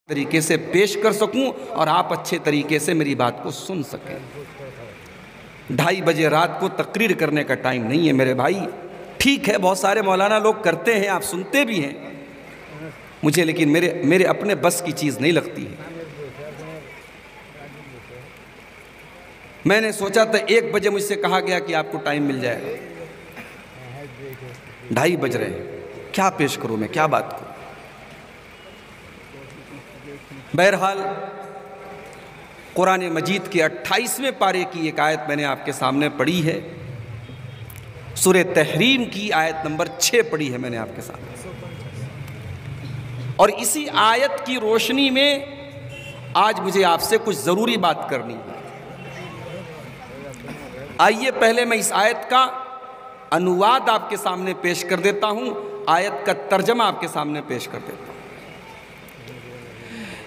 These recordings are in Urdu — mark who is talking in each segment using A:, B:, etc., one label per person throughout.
A: طریقے سے پیش کر سکوں اور آپ اچھے طریقے سے میری بات کو سن سکیں۔ 2:30 بجے رات کو تقریر کرنے کا ٹائم نہیں ہے میرے بھائی۔ ٹھیک ہے بہت سارے مولانا لوگ کرتے ہیں، آپ سنتے بھی ہیں، مجھے لیکن میرے اپنے بس کی چیز نہیں لگتی ہے۔ میں نے سوچا تھا 1 بجے مجھ سے کہا گیا کہ آپ کو ٹائم مل جائے گا، 2:30 بج رہے ہیں، کیا پیش کروں میں، کیا بات کروں؟ بہرحال قرآن مجید کے 28ویں پارے کی ایک آیت میں نے آپ کے سامنے پڑھی ہے، سورہ تحریم کی آیت نمبر 6 پڑھی ہے میں نے آپ کے سامنے، اور اسی آیت کی روشنی میں آج مجھے آپ سے کچھ ضروری بات کرنی ہے۔ آئیے پہلے میں اس آیت کا انواد آپ کے سامنے پیش کر دیتا ہوں، آیت کا ترجمہ آپ کے سامنے پیش کر دیتا ہوں۔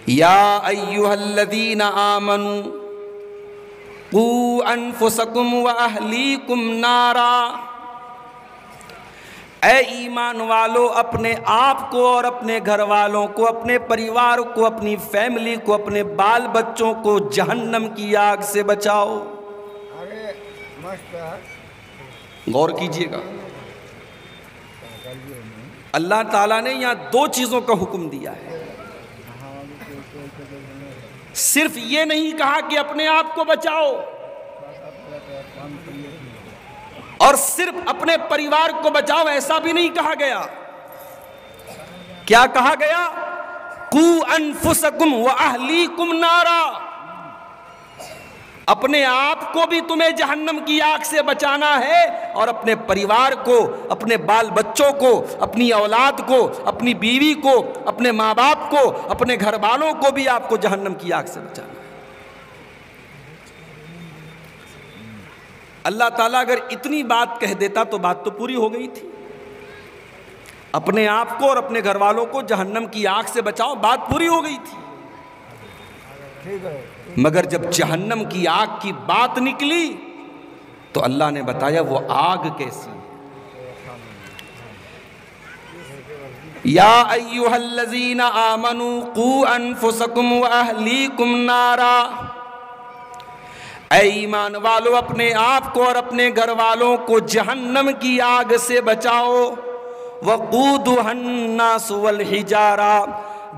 A: یا ایھا الذین آمنوا قوا انفسکم واہلیکم نارا، اے ایمان والو اپنے آپ کو اور اپنے گھر والوں کو، اپنے پریوار کو، اپنی فیملی کو، اپنے بال بچوں کو جہنم کی آگ سے بچاؤ۔ غور کیجئے گا، اللہ تعالیٰ نے یہاں 2 چیزوں کا حکم دیا ہے۔ صرف یہ نہیں کہا کہ اپنے آپ کو بچاؤ، اور صرف اپنے پریوار کو بچاؤ ایسا بھی نہیں کہا گیا۔ کیا کہا گیا؟ قوا انفسکم واہلیکم نارا، اپنے آپ کو بھی تمہیں جہنم کی آگ سے بچانا ہے، اور اپنے پریوار کو، اپنے بال بچوں کو، اپنی اولاد کو، اپنی بیوی کو، اپنے ماں باپ کو، اپنے گھر والوں کو بھی آپ کو جہنم کی آگ سے بچانا ہے۔ اللہ تعالیٰ اگر اتنی بات کہہ دیتا تو بات تو پوری ہو گئی تھی۔ اپنے آپ کو اور اپنے گھر والوں کو جہنم کی آگ سے بچاؤ، بات پوری ہو گئی تھی۔ مگر جب جہنم کی آگ کی بات نکلی تو اللہ نے بتایا وہ آگ کیسی ہے۔ یا ایھا الذین آمنوا قوا انفسکم واہلیکم نارا، اے ایمان والو اپنے آپ کو اور اپنے گھر والوں کو جہنم کی آگ سے بچاؤ۔ وقودھا الناس والحجارہ،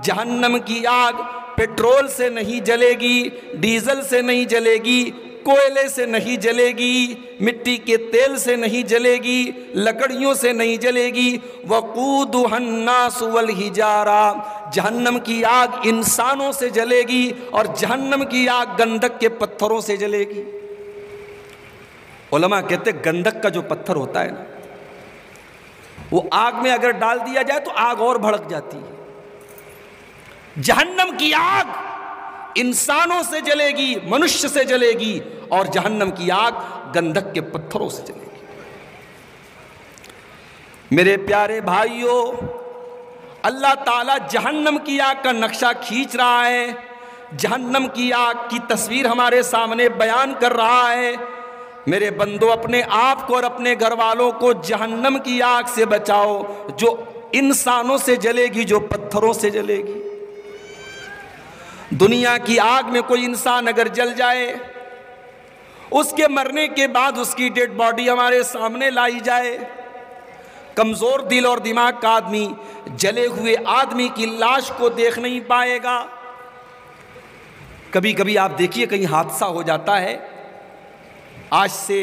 A: جہنم کی آگ پیٹرول سے نہیں جلے گی، ڈیزل سے نہیں جلے گی، کوئلے سے نہیں جلے گی، مٹی کے تیل سے نہیں جلے گی، لکڑیوں سے نہیں جلے گی۔ وقودھا الناس والحجارہ، جہنم کی آگ انسانوں سے جلے گی، اور جہنم کی آگ گندک کے پتھروں سے جلے گی۔ علماء کہتے ہیں گندک کا جو پتھر ہوتا ہے نا، وہ آگ میں اگر ڈال دیا جائے تو آگ اور بھڑک جاتی ہے۔ جہنم کی آگ انسانوں سے جلے گی، منشیہ سے جلے گی، اور جہنم کی آگ گندک کے پتھروں سے جلے گی۔ میرے پیارے بھائیوں، اللہ تعالیٰ جہنم کی آگ کا نقشہ کھینچ رہا ہے، جہنم کی آگ کی تصویر ہمارے سامنے بیان کر رہا ہے۔ میرے بندو اپنے آپ کو اور اپنے گھر والوں کو جہنم کی آگ سے بچاؤ، جو انسانوں سے جلے گی، جو پتھروں سے جلے گی۔ دنیا کی آگ میں کوئی انسان اگر جل جائے، اس کے مرنے کے بعد اس کی ڈیڈ باڈی ہمارے سامنے لائی جائے، کمزور دل اور دماغ کا آدمی جلے ہوئے آدمی کی لاش کو دیکھ نہیں پائے گا۔ کبھی کبھی آپ دیکھیے کہیں حادثہ ہو جاتا ہے۔ آج سے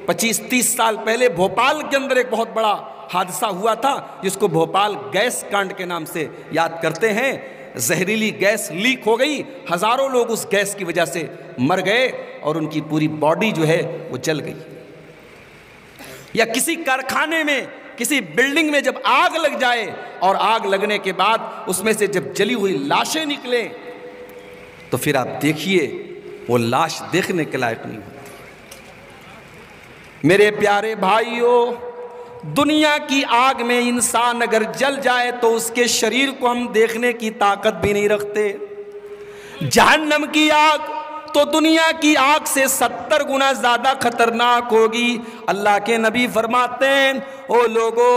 A: 25-30 سال پہلے بھوپال کے اندر ایک بہت بڑا حادثہ ہوا تھا، جس کو بھوپال گیس کانڈ کے نام سے یاد کرتے ہیں۔ زہریلی گیس لیک ہو گئی، ہزاروں لوگ اس گیس کی وجہ سے مر گئے، اور ان کی پوری باڈی جو ہے وہ جل گئی۔ یا کسی کارخانے میں، کسی بلڈنگ میں جب آگ لگ جائے، اور آگ لگنے کے بعد اس میں سے جب جلی ہوئی لاشیں نکلیں، تو پھر آپ دیکھیے وہ لاش دیکھنے کے لائق نہیں ہوتی۔ میرے پیارے بھائیوں، دنیا کی آگ میں انسان اگر جل جائے تو اس کے شریر کو ہم دیکھنے کی طاقت بھی نہیں رکھتے۔ جہنم کی آگ تو دنیا کی آگ سے 70 گنا زیادہ خطرناک ہوگی۔ اللہ کے نبی فرماتے ہیں، او لوگو،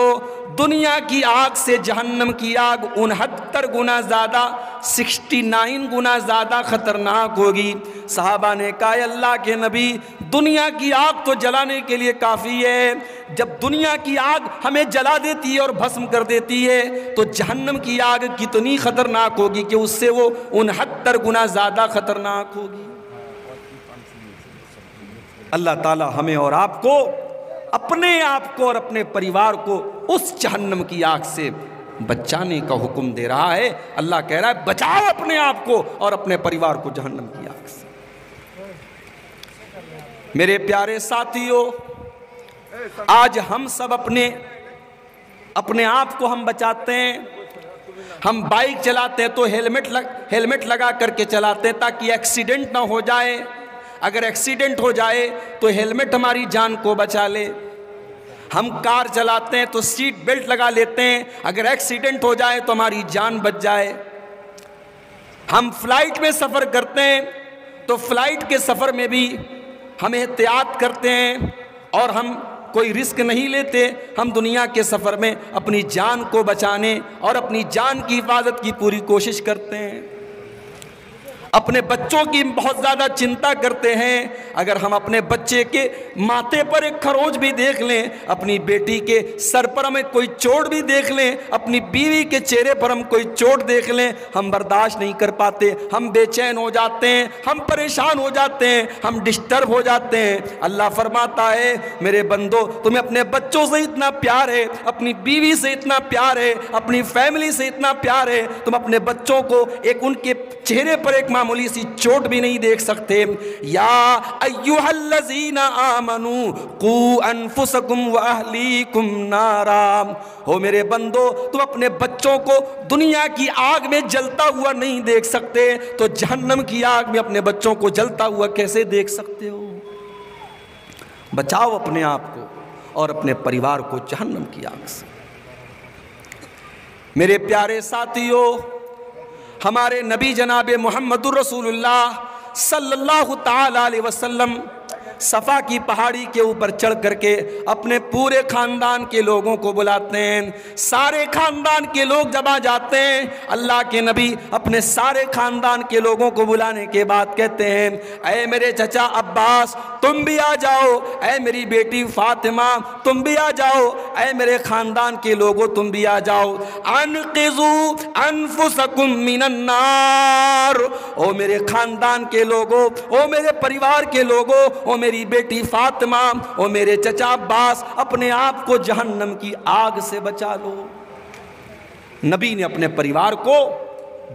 A: دنیا کی آگ سے جہنم کی آگ 69 گنا زیادہ 69 گنا زیادہ خطرناک ہوگی۔ صحابہ نے کہا اے اللہ کے نبی، دنیا کی آگ تو جلانے کے لیے کافی ہے، جب دنیا کی آگ ہمیں جلا دیتی ہے اور بھسم کر دیتی ہے تو جہنم کی آگ کتنی خطرناک ہوگی کہ اس سے وہ 69 گنا زیادہ خطرناک ہوگی۔ اللہ تعالی ہمیں اور آپ کو، اپنے آپ کو اور اپنے پریوار کو اس جہنم کی آگ سے بچانے کا حکم دے رہا ہے۔ اللہ کہہ رہا ہے بچاؤ اپنے آپ کو اور اپنے پریوار کو جہنم کی آگ سے۔ میرے پیارے ساتھیوں، آج ہم سب اپنے آپ کو ہم بچاتے ہیں۔ ہم بائک چلاتے ہیں تو ہیلمٹ لگا کر کے چلاتے ہیں تاکہ ایکسیڈنٹ نہ ہو جائے۔ اگر ایکسیڈنٹ ہو جائے تو ہیلمٹ ہماری جان کو بچا لے۔ ہم کار چلاتے ہیں تو سیٹ بیلٹ لگا لیتے ہیں، اگر ایکسیڈنٹ ہو جائے تو ہماری جان بچ جائے۔ ہم فلائٹ میں سفر کرتے ہیں تو فلائٹ کے سفر میں بھی ہم احتیاط کرتے ہیں اور ہم کوئی رسک نہیں لیتے۔ ہم دنیا کے سفر میں اپنی جان کو بچانے اور اپنی جان کی حفاظت کی پوری کوشش کرتے ہیں۔ اپنے بچوں کی بہت زیادہ چنتا کرتے ہیں۔ اگر ہم اپنے بچے کے ماتھے پر ایک خروچ بھی دیکھ لیں، اپنی بیٹی کے سر پر ہمیں کوئی چوٹ بھی دیکھ لیں، اپنی بیوی کے چہرے پر ہم کوئی چوٹ دیکھ لیں، ہم برداشت نہیں کر پاتے، ہم بے چین ہو جاتے ہیں، ہم پریشان ہو جاتے ہیں، ہم ڈسٹرب ہو جاتے ہیں۔ اللہ فرماتا ہے میرے بندو، تمہیں اپنے بچوں سے اتنا پیار ہے، اپنی بیوی سے اتنا پیار ہے، اپنی فیملی سے اتنا پیار ہے، تم اپنے بچوں کو ان کے چہرے پر ایک معمولی سی چوٹ بھی نہیں دیکھ سکتے۔ یا ایھا الذین آمنوا قوا انفسکم واہلیکم نارا، ہو میرے بندو تم اپنے بچوں کو دنیا کی آگ میں جلتا ہوا نہیں دیکھ سکتے تو جہنم کی آگ میں اپنے بچوں کو جلتا ہوا کیسے دیکھ سکتے ہو؟ بچاؤ اپنے آپ کو اور اپنے پریوار کو جہنم کی آگ سے۔ میرے پیارے ساتھیوں، ہمارے نبی جناب محمد الرسول اللہ صلی اللہ تعالی علیہ وسلم صفا کی پہاڑی کے اوپر چڑھ کر کے اپنے پورے خاندان کے لوگوں کو بلاتے ہیں۔ سارے خاندان کے لوگ جب آ جاتے ہیں، اللہ کے نبی اپنے سارے خاندان کے لوگوں کو بلانے کے بعد کہتے ہیں اے میرے چچا عباس تم بھی آ جاؤ، اے میری بیٹی فاطمہ تم بھی آ جاؤ، اے میرے خاندان کے لوگوں تم بھی آ جاؤ۔ انقذوا انفسکم من النار، او میرے خاندان کے لوگوں، او میرے پریوار کے لوگوں، او میری بیٹی فاطمہ، او میرے چچا عباس، اپنے آپ کو جہنم کی آگ سے بچا لو۔ نبی نے اپنے پریوار کو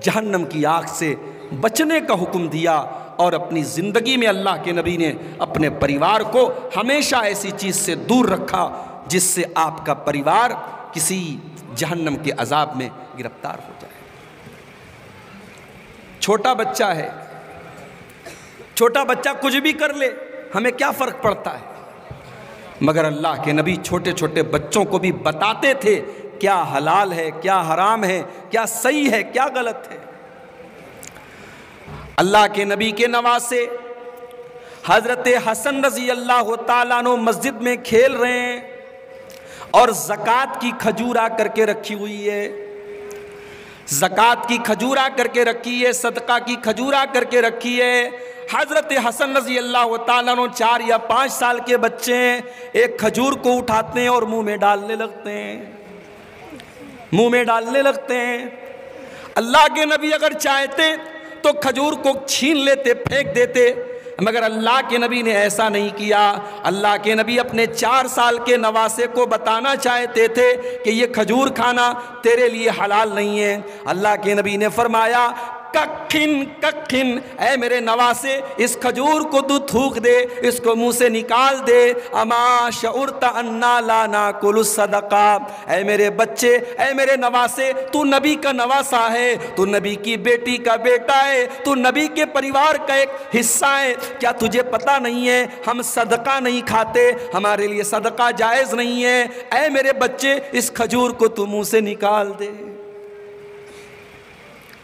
A: جہنم کی آگ سے بچنے کا حکم دیا اور اپنی زندگی میں اللہ کے نبی نے اپنے پریوار کو ہمیشہ ایسی چیز سے دور رکھا جس سے آپ کا پریوار کسی جہنم کے عذاب میں گرفتار ہو جائے۔ چھوٹا بچہ ہے، چھوٹا بچہ کچھ بھی کر لے، ہمیں کیا فرق پڑتا ہے؟ مگر اللہ کے نبی چھوٹے چھوٹے بچوں کو بھی بتاتے تھے کیا حلال ہے، کیا حرام ہے، کیا صحیح ہے، کیا غلط ہے۔ اللہ کے نبی کے نواسے حضرت حسن رضی اللہ تعالیٰ عنہ مسجد میں کھیل رہے ہیں اور زکوٰۃ کی کھجور آ کر کے رکھی ہوئی ہے، زکوٰۃ کی کھجور آ کر کے رکھی ہے، صدقہ کی کھجور آ کر کے رکھی ہے۔ حضرت حسن رضی اللہ تعالیٰ عنہ 4 یا 5 سال کے بچے ہیں، ایک کھجور کو اٹھاتے ہیں اور منہ میں ڈالنے لگتے ہیں، منہ میں ڈالنے لگتے ہیں۔ اللہ کے نبی اگر چاہتے تو کھجور کو چھین لیتے، پھینک دیتے، مگر اللہ کے نبی نے ایسا نہیں کیا۔ اللہ کے نبی اپنے 4 سال کے نواسے کو بتانا چاہتے تھے کہ یہ کھجور کھانا تیرے لیے حلال نہیں ہے۔ اللہ کے نبی نے فرمایا ککھن ککھن، اے میرے نواسے اس کھجور کو تو تھوک دے، اس کو منہ سے نکال دے۔ اما شعرت انا لا ناکل الصدقہ، اے میرے بچے، اے میرے نواسے، تو نبی کا نواسا ہے، تو نبی کی بیٹی کا بیٹا ہے، تو نبی کے پریوار کا ایک حصہ ہے، کیا تجھے پتہ نہیں ہے ہم صدقہ نہیں کھاتے، ہمارے لیے صدقہ جائز نہیں ہے، اے میرے بچے اس کھجور کو تو منہ سے نکال دے۔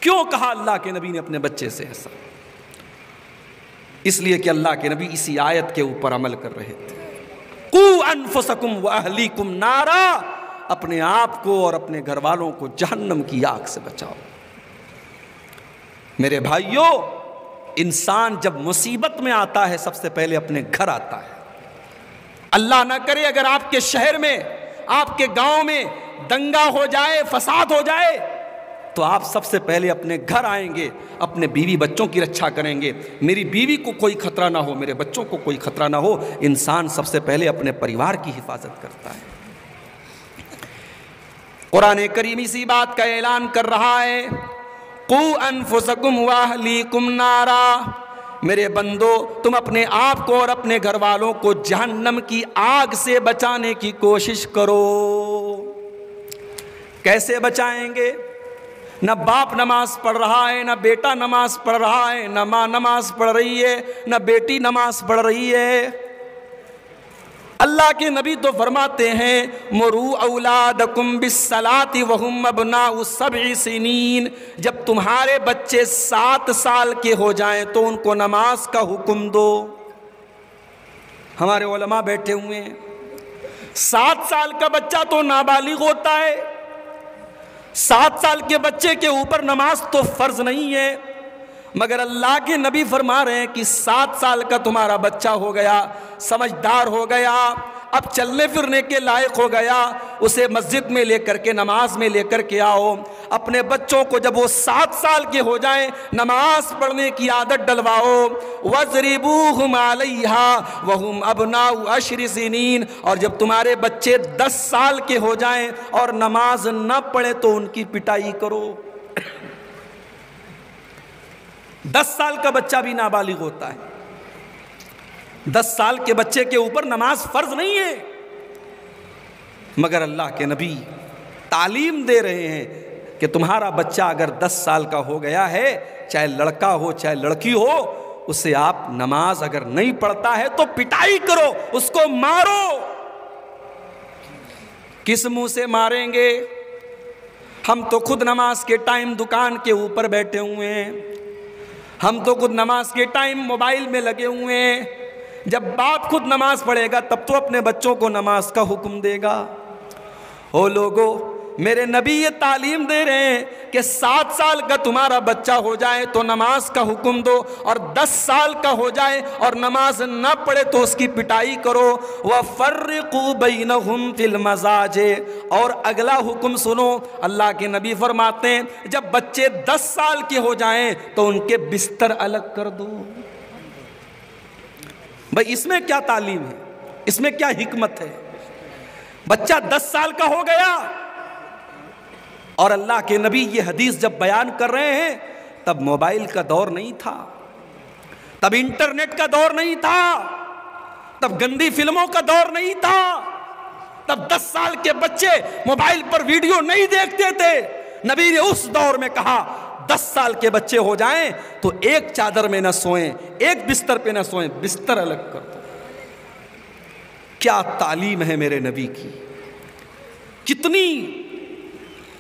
A: کیوں کہا اللہ کے نبی نے اپنے بچے سے ایسا؟ اس لیے کہ اللہ کے نبی اسی آیت کے اوپر عمل کر رہے تھے، قوا انفسکم واہلیکم نارا، اپنے آپ کو اور اپنے گھر والوں کو جہنم کی آگ سے بچاؤ۔ میرے بھائیوں، انسان جب مصیبت میں آتا ہے سب سے پہلے اپنے گھر آتا ہے۔ اللہ نہ کرے اگر آپ کے شہر میں، آپ کے گاؤں میں دنگا ہو جائے، فساد ہو جائے، تو آپ سب سے پہلے اپنے گھر آئیں گے، اپنے بیوی بچوں کی رکشا کریں گے۔ میری بیوی کو کوئی خطرہ نہ ہو، میرے بچوں کو کوئی خطرہ نہ ہو۔ انسان سب سے پہلے اپنے پریوار کی حفاظت کرتا ہے۔ قرآن کریم اسی بات کا اعلان کر رہا ہے، قُوْ أَنفُسَكُمْ وَأَهْلِيكُمْ نَارًا، میرے بندو تم اپنے آپ کو اور اپنے گھر والوں کو جہنم کی آگ سے بچانے کی کوشش کرو۔ کیسے بچائیں گے؟ نہ باپ نماز پڑھ رہا ہے، نہ بیٹا نماز پڑھ رہا ہے، نہ ماں نماز پڑھ رہی ہے، نہ بیٹی نماز پڑھ رہی ہے۔ اللہ کے نبی تو فرماتے ہیں مُرُوا أَوْلَادَكُمْ بِالصَّلَاةِ وَهُمْ أَبْنَاءُ 7 سنین، جب تمہارے بچے 7 سال کے ہو جائیں تو ان کو نماز کا حکم دو۔ ہمارے علماء بیٹھے ہوئے ہیں، 7 سال کا بچہ تو نابالغ ہوتا ہے، 7 سال کے بچے کے اوپر نماز تو فرض نہیں ہے، مگر اللہ کے نبی فرما رہے ہیں کہ 7 سال کا تمہارا بچہ ہو گیا، سمجھدار ہو گیا، اب چلنے پھرنے کے لائق ہو گیا، اسے مسجد میں لے کر کے، نماز میں لے کر کے آؤ۔ اپنے بچوں کو جب وہ 7 سال کے ہو جائیں نماز پڑھنے کی عادت ڈلواؤ۔ وَاضْرِبُوهُمْ عَلَيْهَا وَهُمْ أَبْنَاءُ 10 سنین، اور جب تمہارے بچے 10 سال کے ہو جائیں اور نماز نہ پڑھے تو ان کی پٹائی کرو۔ 10 سال کا بچہ بھی نابالغ ہوتا ہے، 10 سال کے بچے کے اوپر نماز فرض نہیں ہے، مگر اللہ کے نبی تعلیم دے رہے ہیں کہ تمہارا بچہ اگر 10 سال کا ہو گیا ہے، چاہے لڑکا ہو چاہے لڑکی ہو، اسے آپ نماز اگر نہیں پڑھتا ہے تو پٹائی کرو، اس کو مارو۔ کس منہ سے ماریں گے؟ ہم تو خود نماز کے ٹائم دکان کے اوپر بیٹھے ہوئے ہیں، ہم تو خود نماز کے ٹائم موبائل میں لگے ہوئے ہیں۔ جب باپ خود نماز پڑھے گا تب تو اپنے بچوں کو نماز کا حکم دے گا۔ او لوگو، میرے نبی یہ تعلیم دے رہے ہیں کہ 7 سال کا تمہارا بچہ ہو جائے تو نماز کا حکم دو، اور 10 سال کا ہو جائے اور نماز نہ پڑھے تو اس کی پٹائی کرو۔ وَفَرِّقُوا بَيْنَهُمْ فِي الْمَضَاجِعِ، اور اگلا حکم سنو، اللہ کے نبی فرماتے ہیں جب بچے 10 سال کے ہو جائیں تو ان کے بستر الگ کر دو۔ بھئی اس میں کیا تعلیم ہے؟ اس میں کیا حکمت ہے؟ بچہ 10 سال کا ہو گیا اور اللہ کے نبی یہ حدیث جب بیان کر رہے ہیں تب موبائل کا دور نہیں تھا، تب انٹرنیٹ کا دور نہیں تھا، تب گندی فلموں کا دور نہیں تھا، تب 10 سال کے بچے موبائل پر ویڈیو نہیں دیکھتے تھے۔ نبی نے اس دور میں کہا 10 سال کے بچے ہو جائیں تو ایک چادر میں نہ سوئیں، ایک بستر پہ نہ سوئیں، بستر الگ کر دو۔ کیا تعلیم ہے میرے نبی کی، کتنی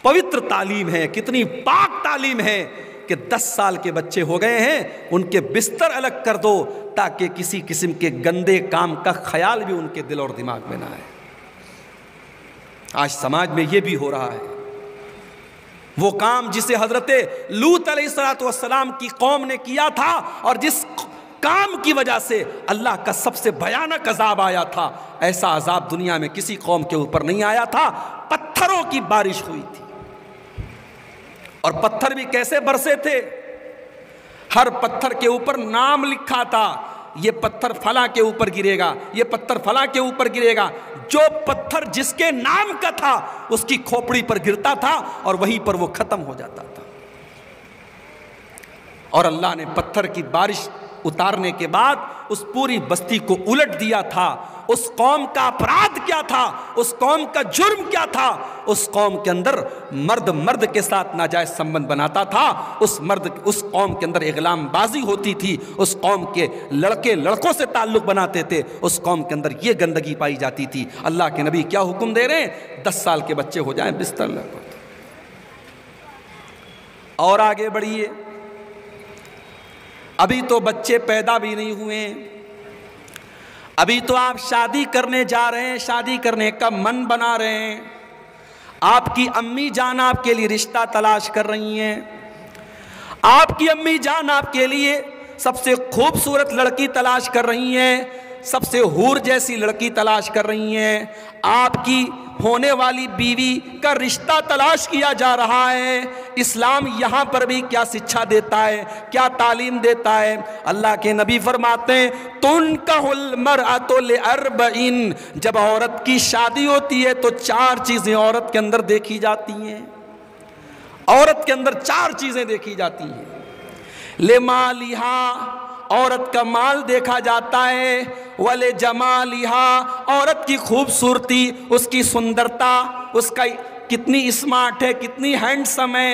A: پوتر تعلیم ہے، کتنی پاک تعلیم ہے کہ 10 سال کے بچے ہو گئے ہیں ان کے بستر الگ کر دو تاکہ کسی قسم کے گندے کام کا خیال بھی ان کے دل اور دماغ میں نہ آئے۔ آج سماج میں یہ بھی ہو رہا ہے، وہ کام جسے حضرت لوط علیہ السلام کی قوم نے کیا تھا اور جس کام کی وجہ سے اللہ کا سب سے بھیانک عذاب آیا تھا، ایسا عذاب دنیا میں کسی قوم کے اوپر نہیں آیا تھا۔ پتھروں کی بارش ہوئی تھی، اور پتھر بھی کیسے برسے تھے؟ ہر پتھر کے اوپر نام لکھا تھا، یہ پتھر فلاں کے اوپر گرے گا، یہ پتھر فلاں کے اوپر گرے گا۔ جو پتھر جس کے نام کا تھا اس کی کھوپڑی پر گرتا تھا اور وہیں پر وہ ختم ہو جاتا تھا۔ اور اللہ نے پتھر کی بارش اتارنے کے بعد اس پوری بستی کو الٹ دیا تھا۔ اس قوم کا اپرادھ کیا تھا، اس قوم کا جرم کیا تھا؟ اس قوم کے اندر مرد مرد کے ساتھ ناجائز سمبند بناتا تھا، اس قوم کے اندر اغلام بازی ہوتی تھی، اس قوم کے لڑکے لڑکوں سے تعلق بناتے تھے، اس قوم کے اندر یہ گندگی پائی جاتی تھی۔ اللہ کے نبی کیا حکم دے رہے ہیں؟ 10 سال کے بچے ہو جائیں بستر لگو۔ اور آگے بڑھیے، ابھی تو بچے پیدا بھی نہیں ہوئے، ابھی تو آپ شادی کرنے جا رہے ہیں، شادی کرنے کا من بنا رہے ہیں، آپ کی امی جان آپ کے لیے رشتہ تلاش کر رہی ہیں، آپ کی امی جان آپ کے لیے سب سے خوبصورت لڑکی تلاش کر رہی ہیں، سب سے حور جیسی لڑکی تلاش کر رہی ہیں، آپ کی ہونے والی بیوی کا رشتہ تلاش کیا جا رہا ہے۔ اسلام یہاں پر بھی کیا شکشا دیتا ہے، کیا تعلیم دیتا ہے؟ اللہ کے نبی فرماتے ہیں تُنْكَحُ الْمَرْأَةُ لِأَرْبَعٍ، جب عورت کی شادی ہوتی ہے تو 4 چیزیں عورت کے اندر دیکھی جاتی ہیں، عورت کے اندر 4 چیزیں دیکھی جاتی ہیں۔ لِمَالِهَا، عورت کا مال دیکھا جاتا ہے، وَلِجَمَالِهَا، عورت کی خوبصورتی، اس کی سندرتا، اس کا کتنی اسمارٹ ہے، کتنی ہینڈسم ہے،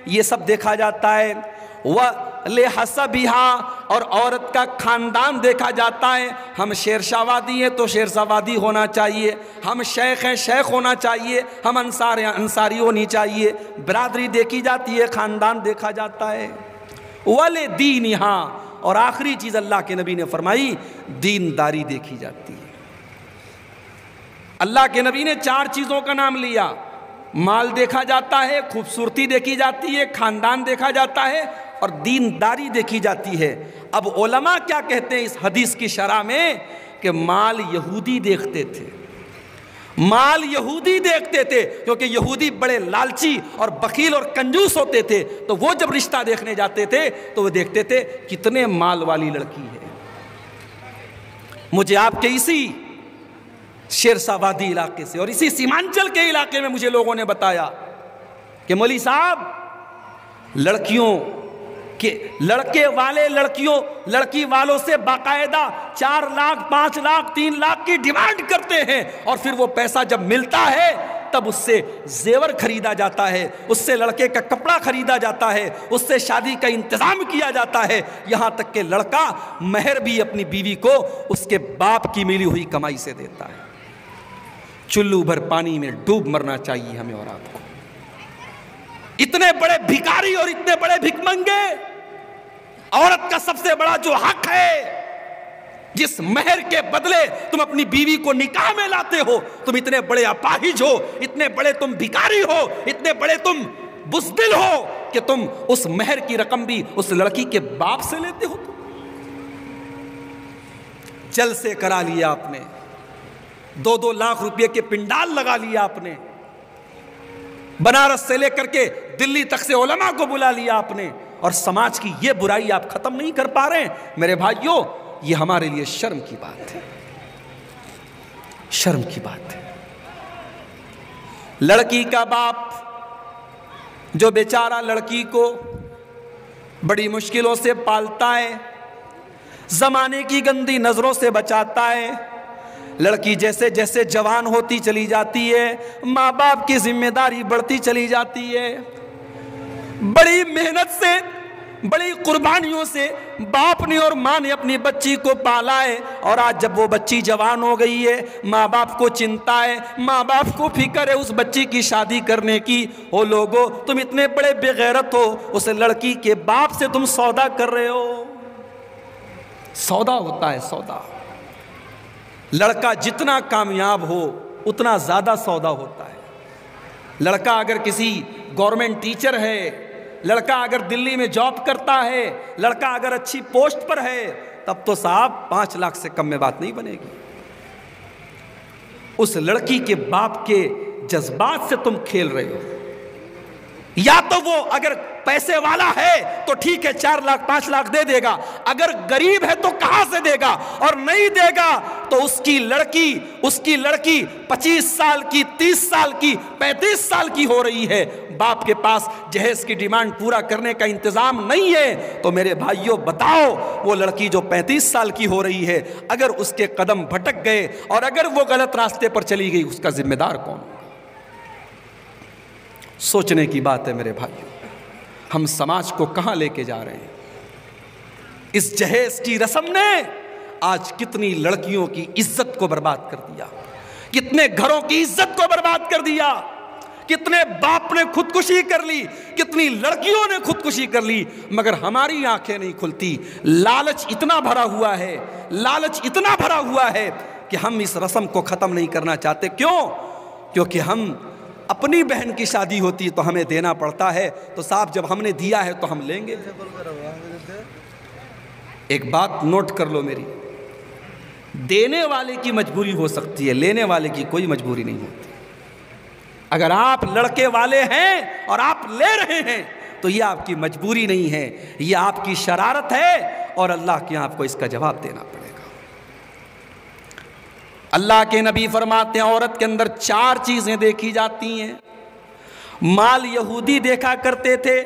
A: یہ سب دیکھا جاتا ہے۔ وَلِحَسَبِهَا، اور عورت کا خاندان دیکھا جاتا ہے، ہم شیرشاہ وادی ہیں تو شیرشاہ وادی ہونا چاہیے، ہم شیخ ہیں شیخ ہونا چاہیے، ہم انصار ہیں انصاری ہونی چاہیے، برادری دیکھی جاتی ہے، خاندان دیکھا جاتا ہے۔ وَلِدِينِهَا، اور آخری چیز اللہ کے نبی نے فرمائی دینداری دیکھی جاتی ہے۔ اللہ کے نبی نے 4 چیزوں کا نام لیا، مال دیکھا جاتا ہے، خوبصورتی دیکھی جاتی ہے، خاندان دیکھا جاتا ہے، اور دینداری دیکھی جاتی ہے۔ اب علماء کیا کہتے ہیں اس حدیث کی شرح میں کہ مال یہودی دیکھتے تھے، مال یہودی دیکھتے تھے، کیونکہ یہودی بڑے لالچی اور بخیل اور کنجوس ہوتے تھے، تو وہ جب رشتہ دیکھنے جاتے تھے تو وہ دیکھتے تھے کتنے مال والی لڑکی ہے۔ مجھے آپ کے اسی شیرشاہ وادی علاقے سے اور اسی سیمانچل کے علاقے میں مجھے لوگوں نے بتایا کہ مولوی صاحب لڑکیوں کہ لڑکے والے لڑکی والوں سے باقاعدہ 4 لاکھ 5 لاکھ 3 لاکھ کی ڈیمانڈ کرتے ہیں، اور پھر وہ پیسہ جب ملتا ہے تب اس سے زیور خریدا جاتا ہے، اس سے لڑکے کا کپڑا خریدا جاتا ہے، اس سے شادی کا انتظام کیا جاتا ہے، یہاں تک کہ لڑکا مہر بھی اپنی بیوی کو اس کے باپ کی ملی ہوئی کمائی سے دیتا ہے۔ چلو بھر پانی میں ڈوب مرنا چاہیے ہمیں اور آپ کو۔ اتنے بڑے بھکاری اور اتنے بڑے بھک منگے، عورت کا سب سے بڑا جو حق ہے، جس مہر کے بدلے تم اپنی بیوی کو نکاح میں لاتے ہو، تم اتنے بڑے اپاہج ہو، اتنے بڑے تم بھکاری ہو، اتنے بڑے تم بزدل ہو کہ تم اس مہر کی رقم بھی اس لڑکی کے باپ سے لیتے ہو۔ جلسے کرا لیا آپ نے، 2-2 لاکھ روپے کے پنڈال لگا لیا آپ نے، بنارس سے لے کر کے دلی تک سے علماء کو بلا لیا آپ نے، اور سماج کی یہ برائی آپ ختم نہیں کر پا رہے ہیں۔ میرے بھائیوں، یہ ہمارے لیے شرم کی بات ہے، شرم کی بات ہے۔ لڑکی کا باپ جو بیچارہ لڑکی کو بڑی مشکلوں سے پالتا ہے، زمانے کی گندی نظروں سے بچاتا ہے، لڑکی جیسے جیسے جوان ہوتی چلی جاتی ہے، ماں باپ کی ذمہ داری بڑھتی چلی جاتی ہے، بڑی محنت سے بڑی قربانیوں سے باپ نے اور ماں نے اپنی بچی کو پالا ہے، اور آج جب وہ بچی جوان ہو گئی ہے، ماں باپ کو چنتا ہے، ماں باپ کو فکر ہے اس بچی کی شادی کرنے کی۔ او لوگو، تم اتنے بڑے بے غیرت ہو، اس لڑکی کے باپ سے تم سودا کر رہے ہو۔ سودا ہوتا ہے سودا، لڑکا جتنا کامیاب ہو اتنا زیادہ سودا ہوتا ہے۔ لڑکا اگر کسی گورنمنٹ ٹیچر ہے، لڑکا اگر دلی میں جاب کرتا ہے، لڑکا اگر اچھی پوسٹ پر ہے، تب تو صاحب 5 لاکھ سے کم میں بات نہیں بنے گی۔ اس لڑکی کے باپ کے جذبات سے تم کھیل رہے ہو۔ یا تو وہ اگر پیسے والا ہے تو ٹھیک ہے 4 لاکھ 5 لاکھ دے دے گا، اگر غریب ہے تو کہاں سے دے گا؟ اور نہیں دے گا تو اس کی لڑکی 25 سال کی 30 سال کی 35 سال کی ہو رہی ہے، باپ کے پاس جہیز کی ڈیمانڈ پورا کرنے کا انتظام نہیں ہے، تو میرے بھائیوں بتاؤ وہ لڑکی جو 35 سال کی ہو رہی ہے، اگر اس کے قدم بھٹک گئے اور اگر وہ غلط راستے پر چلی گئی، اس کا ذمہ دار کون ہوگا؟ سوچنے کی بات ہے میرے بھائیوں، ہم سماج کو کہاں لے کے جا رہے ہیں؟ اس جہیز کی رسم نے آج کتنی لڑکیوں کی عزت کو برباد کر دیا، کتنے گھروں کی عزت کو برباد کر دیا، کتنے باپ نے خودکشی کر لی، کتنی لڑکیوں نے خودکشی کر لی، مگر ہماری آنکھیں نہیں کھلتی۔ لالچ اتنا بھرا ہوا ہے، لالچ اتنا بھرا ہوا ہے کہ ہم اس رسم کو ختم نہیں کرنا چاہتے۔ کیوں؟ کیونکہ ہم اپنی بہن کی شادی ہوتی تو ہمیں دینا پڑتا ہے، تو صاحب جب ہم نے دیا ہے تو ہم لیں گے۔ ایک بات نوٹ کر لو میری، دینے والے کی مجبوری ہو سکتی ہے، لینے والے کی کوئی مجبوری نہیں ہوتی۔ اگر آپ لڑکے والے ہیں اور آپ لے رہے ہیں تو یہ آپ کی مجبوری نہیں ہے، یہ آپ کی شرارت ہے، اور اللہ کے آپ کو اس کا جواب دینا پڑے گا۔ اللہ کے نبی فرماتے ہیں عورت کے اندر 4 چیزیں دیکھی جاتی ہیں۔ مال یہودی دیکھا کرتے تھے،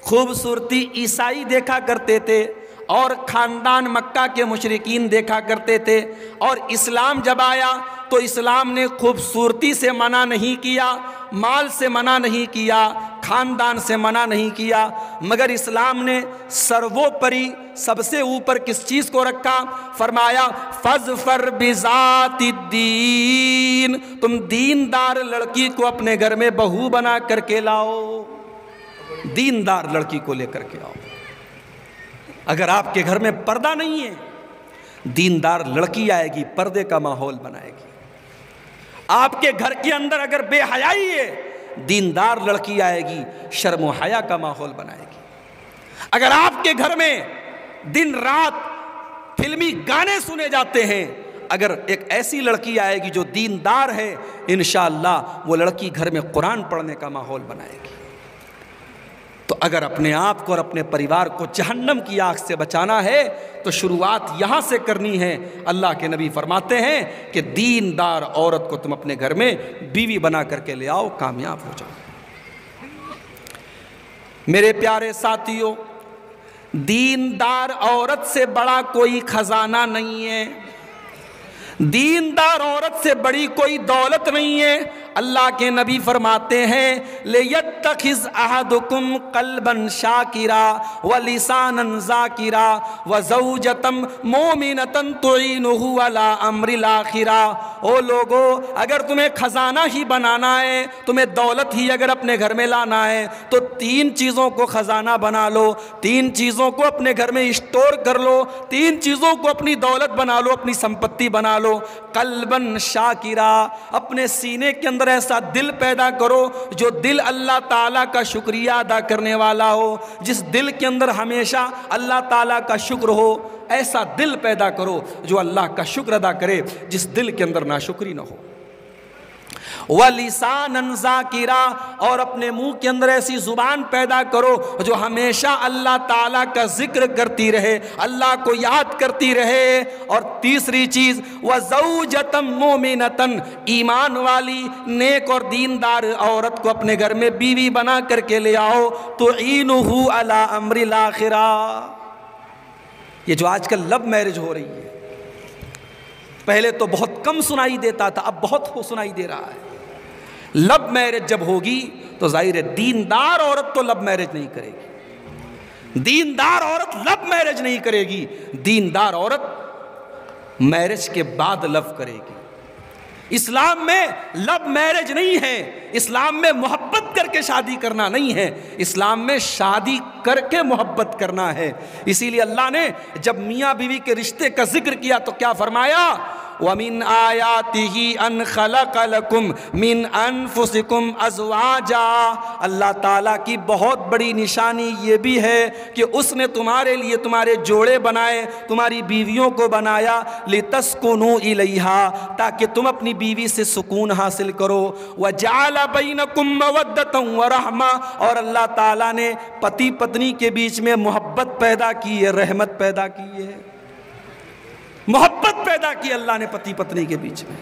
A: خوبصورتی عیسائی دیکھا کرتے تھے، اور خاندان مکہ کے مشرکین دیکھا کرتے تھے، اور اسلام جب آیا تو اسلام نے خوبصورتی سے منع نہیں کیا، مال سے منع نہیں کیا، خاندان سے منع نہیں کیا، مگر اسلام نے سروپری سب سے اوپر کس چیز کو رکھا؟ فرمایا فَاظْفَرْ بِذَاتِ الدِّینِ، تم دیندار لڑکی کو اپنے گھر میں بہو بنا کر کے لاؤ، دیندار لڑکی کو لے کر کے آؤ۔ اگر آپ کے گھر میں پردہ نہیں ہے، دیندار لڑکی آئے گی، پردے کا ماحول بنائے گی۔ آپ کے گھر کے اندر اگر بے حیائی ہے، دیندار لڑکی آئے گی، شرم و حیا کا ماحول بنائے گی۔ اگر آپ کے گھر میں دن رات فلمی گانے سنے جاتے ہیں، اگر ایک ایسی لڑکی آئے گی جو دیندار ہے، انشاءاللہ وہ لڑکی گھر میں قرآن پڑھنے کا ماحول بنائے گی۔ تو اگر اپنے آپ کو اور اپنے پریوار کو جہنم کی آگ سے بچانا ہے تو شروعات یہاں سے کرنی ہے۔ اللہ کے نبی فرماتے ہیں کہ دیندار عورت کو تم اپنے گھر میں بیوی بنا کر کے لے آؤ، کامیاب ہو جاؤ۔ میرے پیارے ساتھیوں، دیندار عورت سے بڑا کوئی خزانہ نہیں ہے، دیندار عورت سے بڑی کوئی دولت نہیں ہے۔ اللہ کے نبی فرماتے ہیں لِيَتَّخِذْ أَحَدُكُمْ قَلْبًا شَاكِرًا وَلِسَانًا ذَاكِرًا وَزَوْجَةً مُؤْمِنَةً تُعِينُهُ عَلَىٰ أَمْرِ الْآخِرَةِ۔ او لوگو، اگر تمہیں خزانہ ہی بنانا ہے، تمہیں دولت ہی اگر اپنے گھر میں لانا ہے تو 3 چیزوں کو خزانہ بنا لو، 3 چیزوں کو اپنے گھر میں اسٹور کر لو، 3 چیزوں کو اپنی دولت بنا لو، اپنی سمپتی بنا لو۔ قلباً شاکرا، اپنے سینے کے اندر ایسا دل پیدا کرو جو دل اللہ تعالیٰ کا شکریہ ادا کرنے والا ہو، جس دل کے اندر ہمیشہ اللہ تعالیٰ کا شکر ہو، ایسا دل پیدا کرو جو اللہ کا شکر ادا کرے، جس دل کے اندر ناشکری نہ ہو۔ وَلِسَانًا ذَاكِرًا، اور اپنے منہ کے اندر ایسی زبان پیدا کرو جو ہمیشہ اللہ تعالیٰ کا ذکر کرتی رہے، اللہ کو یاد کرتی رہے۔ اور تیسری چیز وَزَوْجَةً مُؤْمِنَةً، ایمان والی نیک اور دیندار عورت کو اپنے گھر میں بیوی بنا کر کے لے آؤ، تُعِينُهُ عَلَىٰ أَمْرِ الْآخِرَةِ۔ یہ جو آج کل لو میرج ہو رہی ہے، پہلے تو بہت کم سنائی دیتا تھا، اب بہت سنائی دے رہا ہے۔ لو میرج جب ہوگی تو ظاہر ہے دیندار عورت تو لو میرج نہیں کرے گی، دیندار عورت لو میرج نہیں کرے گی، دیندار عورت میرج کے بعد لو کرے گی۔ اسلام میں لو میرج نہیں ہے، اسلام میں محبت کر کے شادی کرنا نہیں ہے، اسلام میں شادی کر کے محبت کرنا ہے۔ اسی لیے اللہ نے جب میاں بیوی کے رشتے کا ذکر کیا تو کیا فرمایا؟ وَمِنْ آيَاتِهِ أَنْ خَلَقَ لَكُمْ مِنْ أَنفُسِكُمْ أَزْوَاجًا، اللہ تعالیٰ کی بہت بڑی نشانی یہ بھی ہے کہ اس نے تمہارے لیے تمہارے جوڑے بنائے، تمہاری بیویوں کو بنایا، لِتَسْكُنُوا إِلَيْهَا، تاکہ تم اپنی بیوی سے سکون حاصل کرو، وَجَعَلَ بَيْنَكُمْ مَوَدَّةً وَرَحْمَةً، اور اللہ تعالیٰ نے پتی پتنی کے بیچ میں محبت پیدا کی ہے، رحمت پیدا کی ہے، محبت پیدا کی اللہ نے پتی پتنی کے بیچ میں۔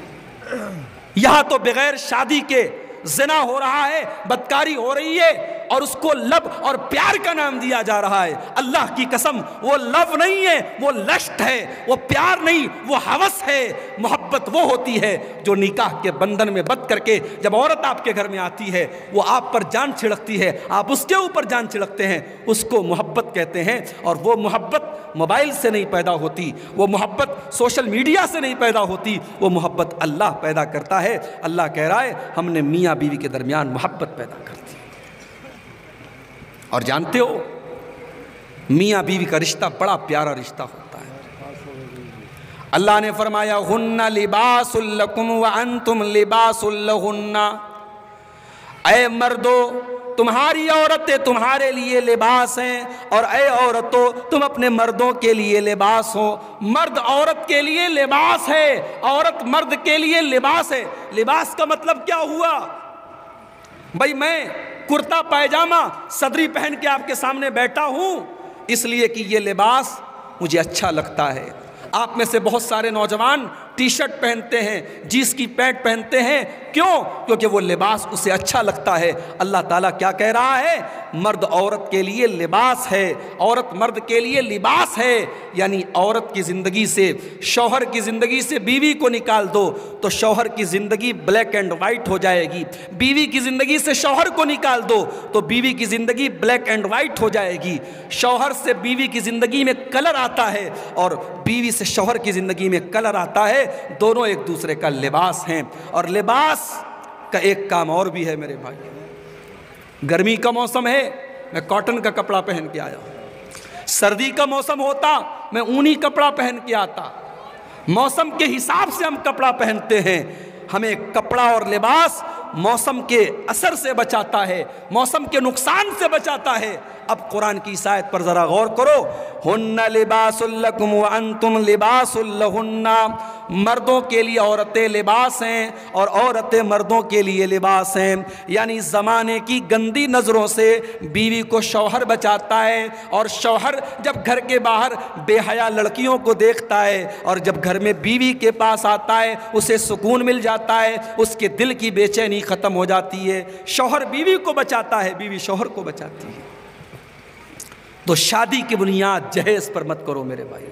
A: یہاں تو بغیر شادی کے زنا ہو رہا ہے، بدکاری ہو رہی ہے، اور اس کو لب اور پیار کا نام دیا جا رہا ہے۔ اللہ کی قسم وہ لو نہیں ہے، وہ لشٹ ہے، وہ پیار نہیں، وہ ہوس ہے۔ محبت وہ ہوتی ہے جو نکاح کے بندھن میں بندھ کر کے جب عورت آپ کے گھر میں آتی ہے، وہ آپ پر جان چھڑکتی ہے، آپ اس کے اوپر جان چھڑکتے ہیں، اس کو محبت کہتے ہیں۔ اور وہ محبت موبائل سے نہیں پیدا ہوتی، وہ محبت سوشل میڈیا سے نہیں پیدا ہوتی، وہ محبت اللہ پیدا کرتا ہے۔ اللہ کہہ رہا ہے ہم نے میاں بیوی کے درمیان محبت پیدا کر دی۔ اور جانتے ہو میاں بیوی کا رشتہ بڑا پیارا رشتہ ہوتا ہے۔ اللہ نے فرمایا ہن لباس لکم وانتم لباس لہن، اے مردو تمہاری عورتیں تمہارے لیے لباس ہیں، اور اے عورتوں تم اپنے مردوں کے لیے لباس ہو۔ مرد عورت کے لیے لباس ہے، عورت مرد کے لیے لباس ہے۔ لباس کا مطلب کیا ہوا؟ بھائی میں کرتا پائجامہ صدری پہن کے آپ کے سامنے بیٹھا ہوں اس لیے کہ یہ لباس مجھے اچھا لگتا ہے۔ آپ میں سے بہت سارے نوجوان ٹی شرٹ پہنتے ہیں، جینس کی پینٹ پہنتے ہیں، کیوں؟ کیونکہ وہ لباس اسے اچھا لگتا ہے۔ اللہ تعالیٰ کیا کہہ رہا ہے؟ مرد عورت کے لیے لباس ہے، عورت مرد کے لیے لباس ہے۔ یعنی عورت کی زندگی سے، شوہر کی زندگی سے بیوی کو نکال دو تو شوہر کی زندگی بلیک اینڈ وائٹ ہو جائے گی، بیوی کی زندگی سے شوہر کو نکال دو تو بیوی کی زندگی بلیک اینڈ وائٹ ہو جائے گی۔ شوہر سے بیوی کی زندگی میں کلر آتا ہے اور بیوی سے شوہر کی زندگی میں کلر آتا ہے، دونوں ایک دوسرے کا لباس ہیں۔ اور لباس کا ایک کام اور بھی ہے میرے بھائی، گرمی کا موسم ہے میں کاٹن کا کپڑا پہن کے آیا ہوں، سردی کا موسم ہوتا میں اونی کپڑا پہن کے آتا۔ موسم کے حساب سے ہم کپڑا پہنتے ہیں۔ ہمیں کپڑا اور لباس موسم کے اثر سے بچاتا ہے، موسم کے نقصان سے بچاتا ہے۔ اب قرآن کی اس آیت پر ذرا غور کرو، ہن لباس لکم وانتم لباس لہن، مردوں کے لیے عورتیں لباس ہیں اور عورتیں مردوں کے لیے لباس ہیں۔ یعنی زمانے کی گندی نظروں سے بیوی کو شوہر بچاتا ہے، اور شوہر جب گھر کے باہر بے حیا لڑکیوں کو دیکھتا ہے اور جب گھر میں بیوی کے پاس آتا ہے اسے سکون مل جاتا ہے، اس کے دل کی بے چینی ختم ہو جاتی ہے۔ شوہر بیوی کو بچاتا ہے، بیوی شوہر کو بچاتی ہے۔ تو شادی کی بنیاد جہیز پر مت کرو میرے بھائی،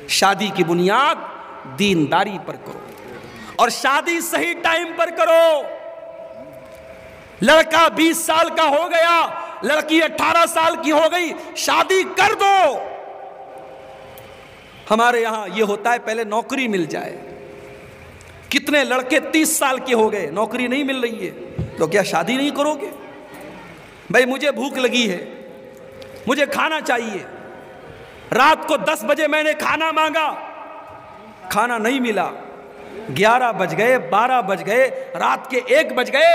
A: شادی کی بنیاد دینداری پر کرو، اور شادی صحیح ٹائم پر کرو۔ لڑکا 20 سال کا ہو گیا، لڑکی 18 سال کی ہو گئی، شادی کر دو۔ ہمارے یہاں یہ ہوتا ہے پہلے نوکری مل جائے۔ کتنے لڑکے 30 سال کے ہو گئے، نوکری نہیں مل رہی ہے، تو کیا شادی نہیں کرو گے؟ بھائی مجھے بھوک لگی ہے، مجھے کھانا چاہیے، رات کو 10 بجے میں نے کھانا مانگا، کھانا نہیں ملا، 11 بج گئے، 12 بج گئے، رات کے 1 بج گئے،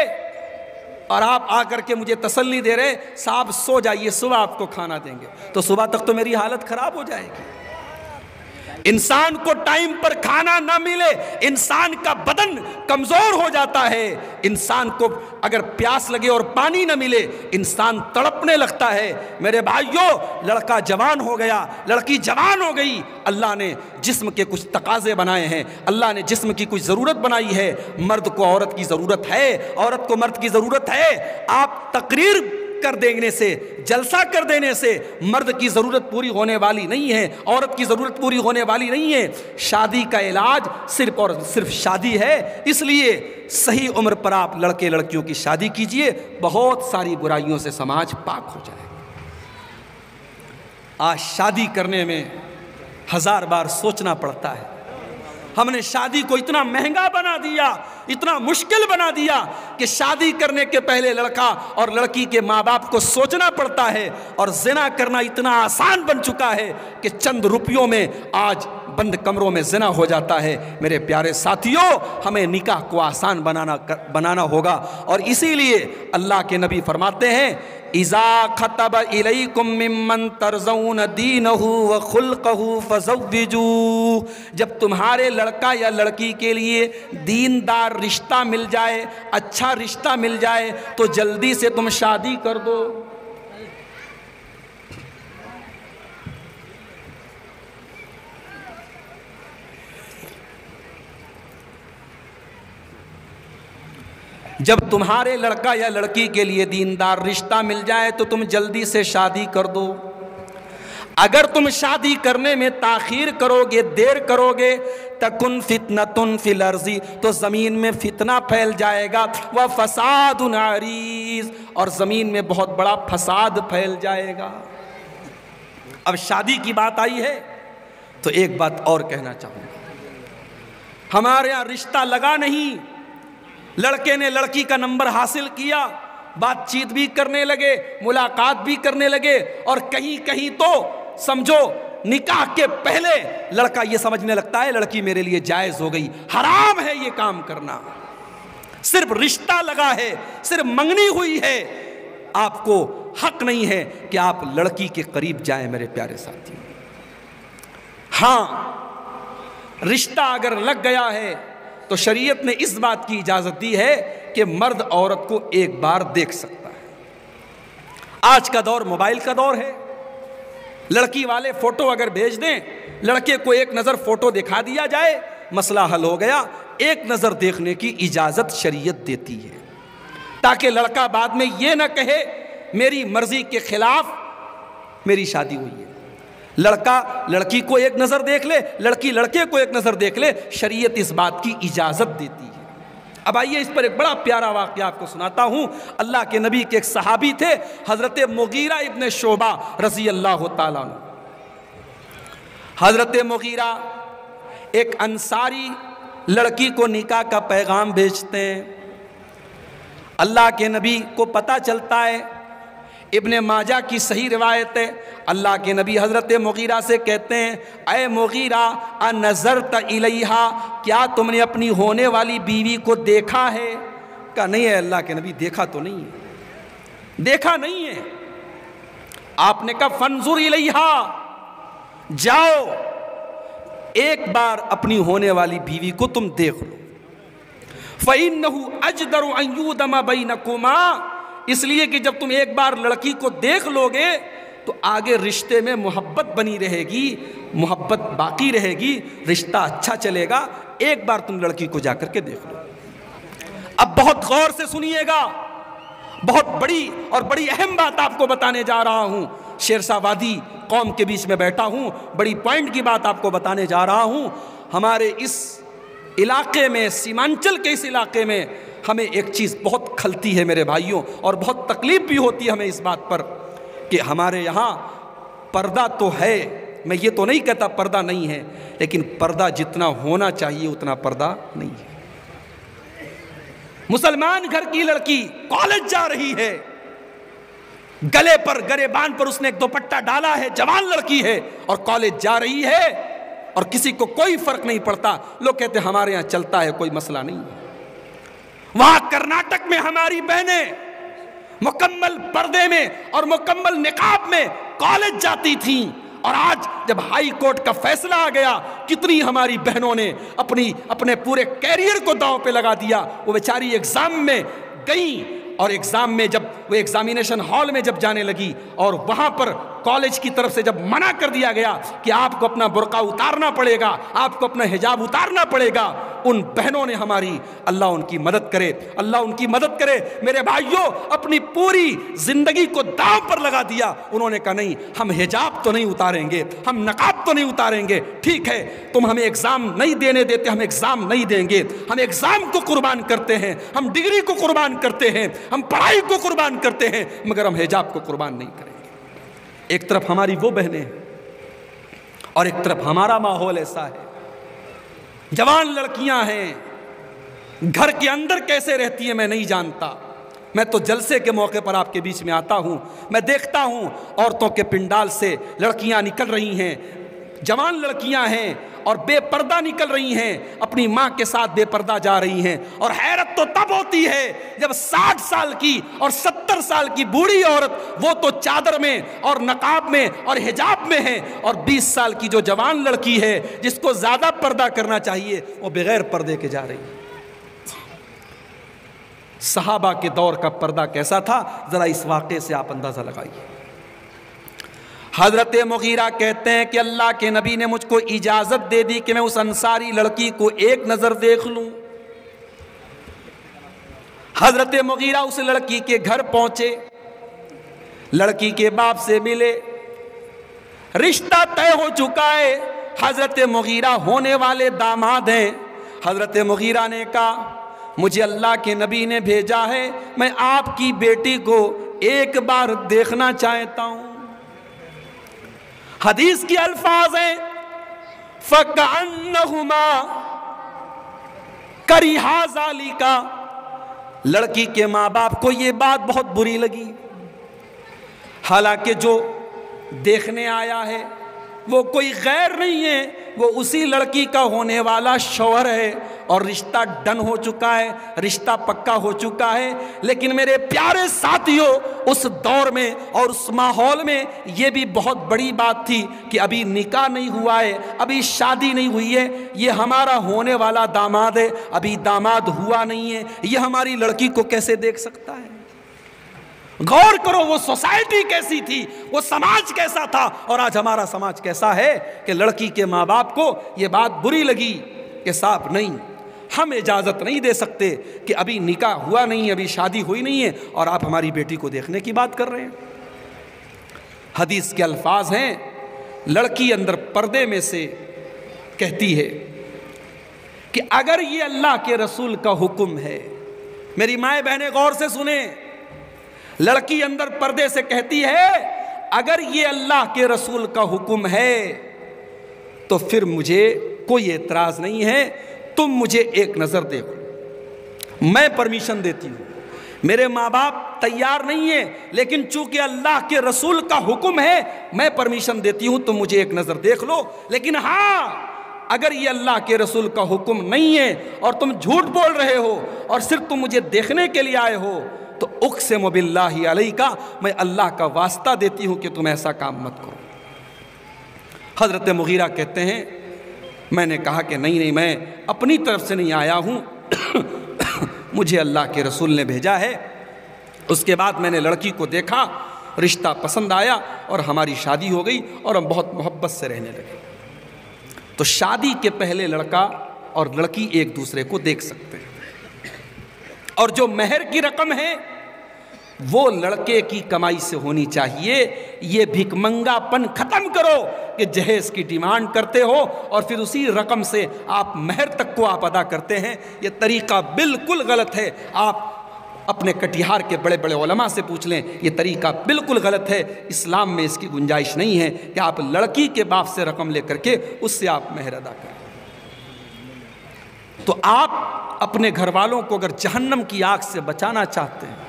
A: اور آپ آ کر کے مجھے تسلی دے رہے صاحب سو جائیے صبح آپ کو کھانا دیں گے، تو صبح تک تو میری حالت خراب ہو جائے گی۔ انسان کو ٹائم پر کھانا نہ ملے انسان کا بدن کمزور ہو جاتا ہے۔ انسان کو اگر پیاس لگے اور پانی نہ ملے انسان تڑپنے لگتا ہے۔ میرے بھائیوں، لڑکا جوان ہو گیا، لڑکی جوان ہو گئی، اللہ نے جسم کے کچھ تقاضے بنائے ہیں، اللہ نے جسم کی کچھ ضرورت بنائی ہے۔ مرد کو عورت کی ضرورت ہے، عورت کو مرد کی ضرورت ہے۔ آپ تقریر کر دینے سے، جلسہ کر دینے سے مرد کی ضرورت پوری ہونے والی نہیں ہے، عورت کی ضرورت پوری ہونے والی نہیں ہے۔ شادی کا علاج صرف اور صرف شادی ہے، اس لیے صحیح عمر پر آپ لڑکے لڑکیوں کی شادی کیجئے، بہت ساری برائیوں سے سماج پاک ہو جائے۔ آج شادی کرنے میں 1000 بار سوچنا پڑتا ہے۔ ہم نے شادی کو اتنا مہنگا بنا دیا، اتنا مشکل بنا دیا کہ شادی کرنے کے پہلے لڑکا اور لڑکی کے ماں باپ کو سوچنا پڑتا ہے، اور زنا کرنا اتنا آسان بن چکا ہے کہ چند روپیوں میں آج بند کمروں میں زنا ہو جاتا ہے۔ میرے پیارے ساتھیوں، ہمیں نکاح کو آسان بنانا ہوگا، اور اسی لیے اللہ کے نبی فرماتے ہیں اذا خطب الیکم ممن ترضون دینہ وخلقہ فزوجوہ، جب تمہارے لڑکا یا لڑکی کے لیے دیندار رشتہ مل جائے، اچھا رشتہ مل جائے تو جلدی سے تم شادی کر دو۔ جب تمہارے لڑکا یا لڑکی کے لیے دیندار رشتہ مل جائے تو تم جلدی سے شادی کر دو۔ اگر تم شادی کرنے میں تاخیر کرو گے، دیر کرو گے، تکن فتنۃ فی الارض، تو زمین میں فتنہ پھیل جائے گا، وفساد عریض، اور زمین میں بہت بڑا فساد پھیل جائے گا۔ اب شادی کی بات آئی ہے تو ایک بات اور کہنا چاہوں گا، ہمارے یہاں رشتہ لگا نہیں، لڑکے نے لڑکی کا نمبر حاصل کیا، بات چیت بھی کرنے لگے، ملاقات بھی کرنے لگے، اور کہیں کہیں تو سمجھو نکاح کے پہلے لڑکا یہ سمجھنے لگتا ہے لڑکی میرے لیے جائز ہو گئی، حرام ہے یہ کام کرنا۔ صرف رشتہ لگا ہے، صرف منگنی ہوئی ہے، آپ کو حق نہیں ہے کہ آپ لڑکی کے قریب جائیں میرے پیارے ساتھی۔ ہاں، رشتہ اگر لگ گیا ہے تو شریعت نے اس بات کی اجازت دی ہے کہ مرد عورت کو ایک بار دیکھ سکتا ہے۔ آج کا دور موبائل کا دور ہے، لڑکی والے فوٹو اگر بھیج دیں، لڑکے کو ایک نظر فوٹو دکھا دیا جائے، مسئلہ حل ہو گیا۔ ایک نظر دیکھنے کی اجازت شریعت دیتی ہے تاکہ لڑکا بعد میں یہ نہ کہے میری مرضی کے خلاف میری شادی ہوئی ہے۔ لڑکا لڑکی کو ایک نظر دیکھ لے، لڑکی لڑکے کو ایک نظر دیکھ لے، شریعت اس بات کی اجازت دیتی ہے۔ اب آئیے اس پر ایک بڑا پیارا واقعہ آپ کو سناتا ہوں۔ اللہ کے نبی کے ایک صحابی تھے حضرت مغیرہ ابن شعبہ رضی اللہ تعالیٰ عنہ۔ حضرت مغیرہ ایک انصاری لڑکی کو نکاح کا پیغام بھیجتے ہیں۔ اللہ کے نبی کو پتہ چلتا ہے، ابن ماجہ کی صحیح روایت ہے، اللہ کے نبی حضرت مغیرہ سے کہتے ہیں، اے مغیرہ انظرت الیہا، کیا تم نے اپنی ہونے والی بیوی کو دیکھا ہے؟ کہا نہیں ہے اللہ کے نبی، دیکھا تو نہیں ہے، دیکھا نہیں ہے۔ آپ نے کہا فانظر الیہا، جاؤ ایک بار اپنی ہونے والی بیوی کو تم دیکھ لو۔ فَإِنَّهُ أَجْدَرُ أَن يُؤْدَمَ بَيْنَكُمَا، اس لیے کہ جب تم ایک بار لڑکی کو دیکھ لو گے تو آگے رشتے میں محبت بنی رہے گی، محبت باقی رہے گی، رشتہ اچھا چلے گا۔ ایک بار تم لڑکی کو جا کر کے دیکھ لو۔ اب بہت غور سے سنیے گا، بہت بڑی اور بڑی اہم بات آپ کو بتانے جا رہا ہوں۔ شیرشاہ وادی قوم کے بیچ میں بیٹھا ہوں، بڑی پوائنٹ کی بات آپ کو بتانے جا رہا ہوں۔ ہمارے اس علاقے میں، سیمانچل کے اس علاقے میں ہمیں ایک چیز بہت کھلتی ہے میرے بھائیوں، اور بہت تکلیف بھی ہوتی ہے ہمیں اس بات پر کہ ہمارے یہاں پردہ تو ہے، میں یہ تو نہیں کہتا پردہ نہیں ہے، لیکن پردہ جتنا ہونا چاہیے اتنا پردہ نہیں ہے۔ مسلمان گھر کی لڑکی کالج جا رہی ہے، گلے پر گریبان پر اس نے ایک دوپٹہ ڈالا ہے، جوان لڑکی ہے اور کالج جا رہی ہے، اور کسی کو کوئی فرق نہیں پڑتا۔ لوگ کہتے ہیں ہمارے یہاں چلتا ہے، کوئی مسئلہ نہیں ہے۔ وہاں کرناٹک میں ہماری بہنیں مکمل پردے میں اور مکمل نقاب میں کالج جاتی تھیں، اور آج جب ہائی کورٹ کا فیصلہ آ گیا، کتنی ہماری بہنوں نے اپنے پورے کیریئر کو داؤں پہ لگا دیا۔ وہ بیچاری ایگزام میں گئیں، اور ایگزام میں جب وہ ایگزامینیشن ہال میں جب جانے لگی، اور وہاں پر کالج کی طرف سے جب منع کر دیا گیا کہ آپ کو اپنا برقع اتارنا پڑے گا، آپ کو اپنا حجاب اتارنا پڑے گا، ان بہنوں نے ہماری، اللہ ان کی مدد کرے، اللہ ان کی مدد کرے، میرے بھائیوں، اپنی پوری زندگی کو داؤں پر لگا دیا۔ انہوں نے کہا نہیں، ہم حجاب تو نہیں اتاریں گے، ہم نقاب تو نہیں اتاریں گے، ٹھیک ہے تم ہمیں ایگزام نہیں دینے دیتے، ہم ایگزام نہیں دیں گے، ہم ایگزام کو قربان کرتے ہیں، ہم ڈگری کو قربان کرتے ہیں، ہم پڑھائی کو قربان کرتے ہیں، مگر ہم حجاب کو قربان نہیں کریں گے۔ ایک طرف ہماری وہ بہنیں اور ایک طرف ہمارا ماحول ایسا ہے، جوان لڑکیاں ہیں، گھر کے اندر کیسے رہتی ہیں میں نہیں جانتا۔ میں تو جلسے کے موقع پر آپ کے بیچ میں آتا ہوں، میں دیکھتا ہوں عورتوں کے پنڈال سے لڑکیاں نکل رہی ہیں، جوان لڑکیاں ہیں اور بے پردہ نکل رہی ہیں، اپنی ماں کے ساتھ بے پردہ جا رہی ہیں۔ اور حیرت تو تب ہوتی ہے جب 60 سال کی اور 70 سال کی بوڑھی عورت، وہ تو چادر میں اور نقاب میں اور حجاب میں ہے، اور 20 سال کی جو جوان لڑکی ہے جس کو زیادہ پردہ کرنا چاہیے، وہ بغیر پردے کے جا رہی ہے۔ صحابہ کے دور کا پردہ کیسا تھا، ذرا اس واقعے سے آپ اندازہ لگائیے۔ حضرت مغیرہ کہتے ہیں کہ اللہ کے نبی نے مجھ کو اجازت دے دی کہ میں اس انصاری لڑکی کو ایک نظر دیکھ لوں۔ حضرت مغیرہ اس لڑکی کے گھر پہنچے، لڑکی کے باپ سے ملے، رشتہ طے ہو چکا ہے، حضرت مغیرہ ہونے والے داماد ہیں۔ حضرت مغیرہ نے کہا مجھے اللہ کے نبی نے بھیجا ہے، میں آپ کی بیٹی کو ایک بار دیکھنا چاہتا ہوں۔ حدیث کی الفاظ ہیں فَكَأَنَّهُمَا كَرِهَا ذَلِكَ، لڑکی کے ماں باپ کو یہ بات بہت بری لگی، حالانکہ جو دیکھنے آیا ہے وہ کوئی غیر نہیں ہے، وہ اسی لڑکی کا ہونے والا شوہر ہے اور رشتہ ڈن ہو چکا ہے، رشتہ پکا ہو چکا ہے۔ لیکن میرے پیارے ساتھیوں، اس دور میں اور اس ماحول میں یہ بھی بہت بڑی بات تھی کہ ابھی نکاح نہیں ہوا ہے، ابھی شادی نہیں ہوئی ہے، یہ ہمارا ہونے والا داماد ہے، ابھی داماد ہوا نہیں ہے، یہ ہماری لڑکی کو کیسے دیکھ سکتا ہے؟ غور کرو وہ سوسائٹی کیسی تھی، وہ سماج کیسا تھا، اور آج ہمارا سماج کیسا ہے کہ لڑکی کے ماں باپ کو یہ بات بری لگی کہ صاحب نہیں، ہم اجازت نہیں دے سکتے کہ ابھی نکاح ہوا نہیں، ابھی شادی ہوئی نہیں ہے اور آپ ہماری بیٹی کو دیکھنے کی بات کر رہے ہیں۔ حدیث کے الفاظ ہیں، لڑکی اندر پردے میں سے کہتی ہے کہ اگر یہ اللہ کے رسول کا حکم ہے، میری مائیں بہنیں غور سے سنیں، لڑکی اندر پردے سے کہتی ہے اگر یہ اللہ کے رسول کا حکم ہے تو پھر مجھے کوئی اعتراض نہیں ہے، تم مجھے ایک نظر دیکھو، میں پرمیشن دیتی ہوں، میرے ماں باپ تیار نہیں ہیں لیکن چونکہ اللہ کے رسول کا حکم ہے میں پرمیشن دیتی ہوں، تم مجھے ایک نظر دیکھ لو، لیکن ہاں اگر یہ اللہ کے رسول کا حکم نہیں ہے اور تم جھوٹ بول رہے ہو اور صرف تم مجھے دیکھنے کے لیے آئے ہو تو اقسم باللہ علیک، میں اللہ کا واسطہ دیتی ہوں کہ تم ایسا کام مت کرو۔ حضرت مغیرہ کہتے ہیں میں نے کہا کہ نہیں میں اپنی طرف سے نہیں آیا ہوں، مجھے اللہ کے رسول نے بھیجا ہے۔ اس کے بعد میں نے لڑکی کو دیکھا، رشتہ پسند آیا اور ہماری شادی ہو گئی اور ہم بہت محبت سے رہنے لگے۔ تو شادی کے پہلے لڑکا اور لڑکی ایک دوسرے کو دیکھ سکتے ہیں، اور جو مہر کی رقم ہے وہ لڑکے کی کمائی سے ہونی چاہیے۔ یہ بھک منگا پن ختم کرو کہ جہیز کی ڈیمانڈ کرتے ہو اور پھر اسی رقم سے آپ مہر تک کو آپ ادا کرتے ہیں، یہ طریقہ بالکل غلط ہے۔ آپ اپنے کٹیہار کے بڑے بڑے علماء سے پوچھ لیں، یہ طریقہ بالکل غلط ہے، اسلام میں اس کی گنجائش نہیں ہے کہ آپ لڑکی کے باپ سے رقم لے کر کے اس سے آپ مہر ادا کریں۔ تو آپ اپنے گھر والوں کو اگر جہنم کی آگ سے بچانا چاہتے ہیں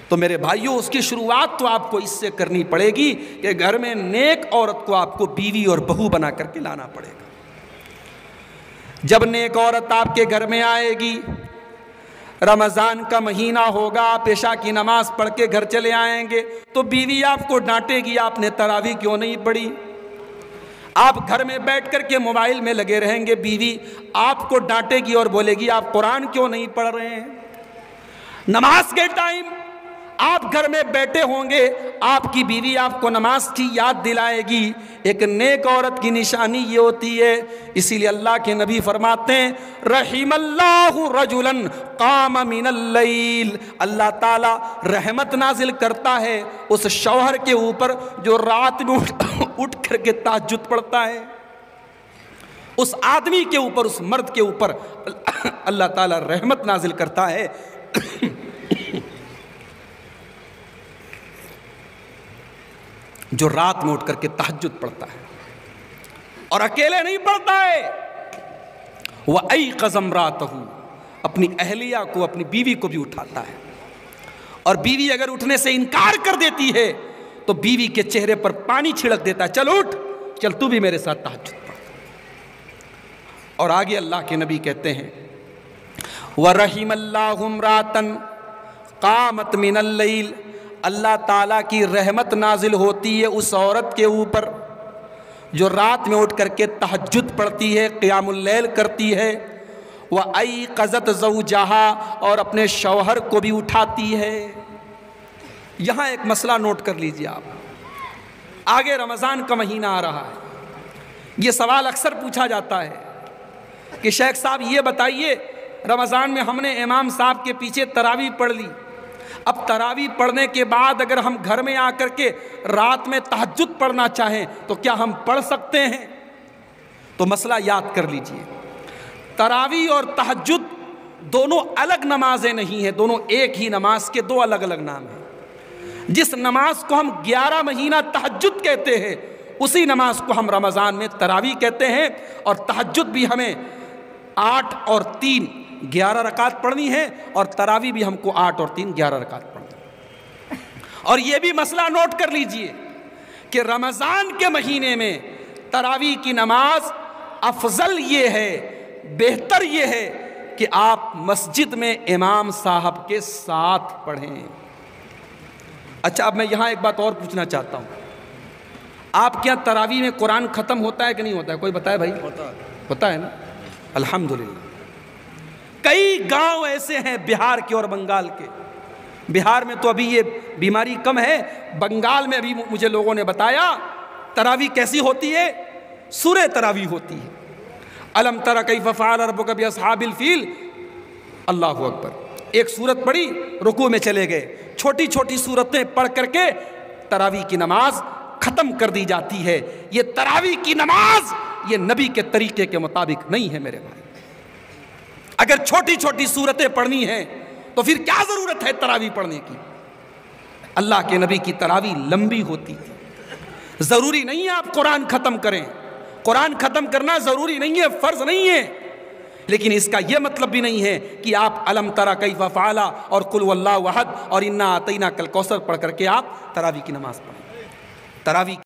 A: تو میرے بھائیوں اس کی شروعات تو آپ کو اس سے کرنی پڑے گی کہ گھر میں نیک عورت کو آپ کو بیوی اور بہو بنا کر کے لانا پڑے گا۔ جب نیک عورت آپ کے گھر میں آئے گی، رمضان کا مہینہ ہوگا، آپ عشاء کی نماز پڑھ کے گھر چلے آئیں گے تو بیوی آپ کو ڈانٹے گی آپ نے تراویح کیوں نہیں پڑھی۔ آپ گھر میں بیٹھ کر کے موبائل میں لگے رہیں گے، بیوی آپ کو ڈانٹے گی اور بولے گی آپ قرآن کیوں نہیں پڑھ رہے ہیں۔ نماز کے ٹائم آپ گھر میں بیٹھے ہوں گے، آپ کی بیوی آپ کو نماز کی یاد دلائے گی۔ ایک نیک عورت کی نشانی یہ ہوتی ہے، اسی لیے اللہ کے نبی فرماتے ہیں رحم اللہ رجلا قام من اللیل، اللہ تعالیٰ رحمت نازل کرتا ہے اس شوہر کے اوپر جو رات میں اٹھ کر کے تہجد پڑھتا ہے۔ اس آدمی کے اوپر، اس مرد کے اوپر اللہ تعالیٰ رحمت نازل کرتا ہے جو رات میں اٹھ کر کے تہجد پڑھتا ہے، اور اکیلے نہیں پڑھتا ہے، وَأَيْقَظَ امْرَأَتَهُ، اپنی اہلیہ کو، اپنی بیوی کو بھی اٹھاتا ہے، اور بیوی اگر اٹھنے سے انکار کر دیتی ہے تو بیوی کے چہرے پر پانی چھڑک دیتا ہے، چل اٹھ، چل تو بھی میرے ساتھ تہجد پڑھ۔ اور آگے اللہ کے نبی کہتے ہیں وَرَحِمَ اللَّهُ امْرَأَةً قَامَتْ مِنَ اللَّيْلِ، اللہ تعالیٰ کی رحمت نازل ہوتی ہے اس عورت کے اوپر جو رات میں اٹھ کر کے تہجد پڑھتی ہے، قیام اللیل کرتی ہے، وَأَيْقَظَتْ زَوْجَهَا، اور اپنے شوہر کو بھی اٹھاتی ہے۔ یہاں ایک مسئلہ نوٹ کر لیجئے آپ، آگے رمضان کا مہینہ آ رہا ہے، یہ سوال اکثر پوچھا جاتا ہے کہ شیخ صاحب یہ بتائیے رمضان میں ہم نے امام صاحب کے پیچھے تراویح پڑھ لی، اب تراویح پڑھنے کے بعد اگر ہم گھر میں آ کر کے رات میں تہجد پڑھنا چاہیں تو کیا ہم پڑھ سکتے ہیں؟ تو مسئلہ یاد کر لیجئے، تراویح اور تہجد دونوں الگ نمازیں نہیں ہیں، دونوں ایک ہی نماز کے دو الگ الگ نام ہیں۔ جس نماز کو ہم 11 مہینہ تہجد کہتے ہیں اسی نماز کو ہم رمضان میں تراویح کہتے ہیں، اور تہجد بھی ہمیں 8 اور 3 11 رکعت پڑھنی ہے، اور تراویح بھی ہم کو 8 اور 3 11 رکعت پڑھنی ہے۔ اور یہ بھی مسئلہ نوٹ کر لیجئے کہ رمضان کے مہینے میں تراویح کی نماز افضل یہ ہے، بہتر یہ ہے کہ آپ مسجد میں امام صاحب کے ساتھ پڑھیں۔ اچھا، اب میں یہاں ایک بات اور پوچھنا چاہتا ہوں، آپ کیا تراویح میں قرآن ختم ہوتا ہے کہ نہیں ہوتا ہے؟ کوئی بتائے بھائی؟ ہوتا ہے نا؟ الحمدللہ۔ کئی گاؤں ایسے ہیں بہار کے اور بنگال کے، بہار میں تو ابھی یہ بیماری کم ہے، بنگال میں ابھی مجھے لوگوں نے بتایا تراویح کیسی ہوتی ہے، سورہ تراویح ہوتی ہے، الم تر کیف فعل ربک باصحاب الفیل، اللہ اکبر، ایک سورت پڑھی رکوع میں چلے گئے، چھوٹی چھوٹی سورتیں پڑھ کر کے تراویح کی نماز ختم کر دی جاتی ہے۔ یہ تراویح کی نماز یہ نبی کے طریقے کے مطابق نہیں ہے میرے بھائی۔ اگر چھوٹی چھوٹی سورتیں پڑھنی ہیں تو پھر کیا ضرورت ہے تراویح پڑھنے کی؟ اللہ کے نبی کی تراویح لمبی ہوتی تھی۔ ضروری نہیں ہے آپ قرآن ختم کریں، قرآن ختم کرنا ضروری نہیں ہے، فرض نہیں ہے، لیکن اس کا یہ مطلب بھی نہیں ہے کہ آپ الم تر کیف فعل اور قل هو اللہ احد اور انا اعطیناک الکوثر پڑھ کر کے آپ تراویح کی نماز پڑھیں۔ تراویح